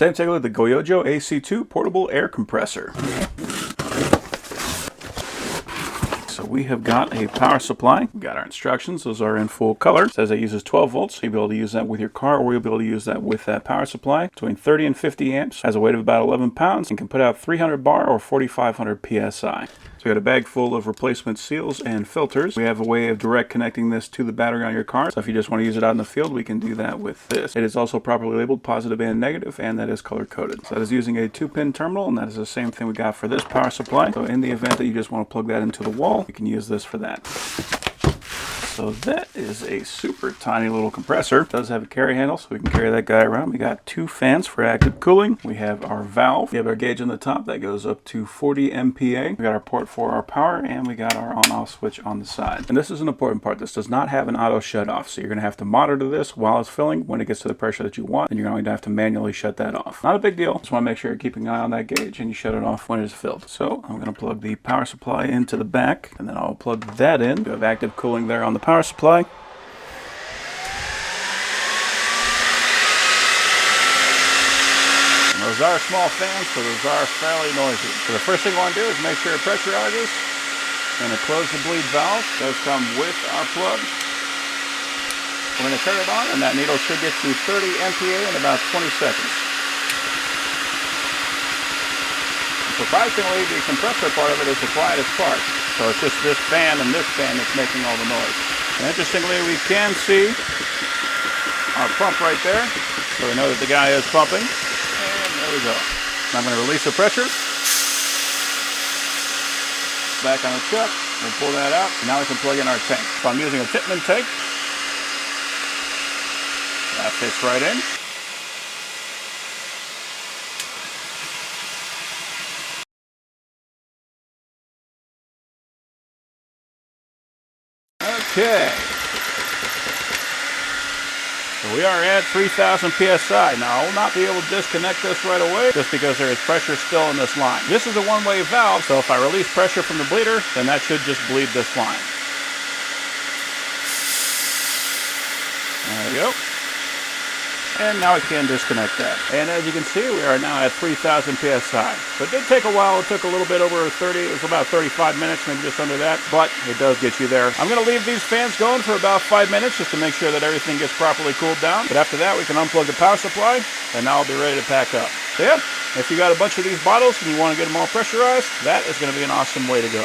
Today, take a look at the GOYOJO AC-2 portable air compressor. So we have got a power supply. We've got our instructions. Those are in full color. It says it uses 12 volts. You'll be able to use that with your car, or you'll be able to use that with that power supply. Between 30 and 50 amps. Has a weight of about 11 pounds and can put out 300 bar or 4,500 PSI. So we got a bag full of replacement seals and filters. We have a way of direct connecting this to the battery on your car. So if you just want to use it out in the field, we can do that with this. It is also properly labeled positive and negative, and that is color coded. So that is using a 2-pin terminal, and that is the same thing we got for this power supply. So in the event that you just want to plug that into the wall, you can use this for that. So that is a super tiny little compressor. It does have a carry handle, so we can carry that guy around. We got 2 fans for active cooling. We have our valve. We have our gauge on the top that goes up to 40 MPa. We got our port for our power, and we got our on-off switch on the side. And this is an important part. This does not have an auto shut-off, so you're going to have to monitor this while it's filling. When it gets to the pressure that you want, and you're going to have to manually shut that off. Not a big deal. Just want to make sure you're keeping an eye on that gauge, and you shut it off when it is filled. So I'm going to plug the power supply into the back, and then I'll plug that in. We have active cooling there on the power supply. Those are small fans, so those are fairly noisy. So the first thing we want to do is make sure it pressurizes. And to close the bleed valve, it does come with our plug. We're going to turn it on, and that needle should get to 30 MPa in about 20 seconds. Surprisingly, the compressor part of it is the quietest part. So it's just this fan and this fan that's making all the noise. And interestingly, we can see our pump right there. So we know that the guy is pumping. There we go. Now I'm going to release the pressure. Back on the chuck. We'll pull that out. And now we can plug in our tank. So I'm using a Tippmann tank. That fits right in. Okay. So we are at 3,000 PSI. Now, I will not be able to disconnect this right away just because there is pressure still in this line. This is a one-way valve, so if I release pressure from the bleeder, then that should just bleed this line. There we go. And now I can disconnect that. And as you can see, we are now at 3,000 PSI. So it did take a while. It took a little bit over 30. It was about 35 minutes, maybe just under that. But it does get you there. I'm going to leave these fans going for about 5 minutes just to make sure that everything gets properly cooled down. But after that, we can unplug the power supply, and now I'll be ready to pack up. So yeah, if you got a bunch of these bottles and you want to get them all pressurized, that is going to be an awesome way to go.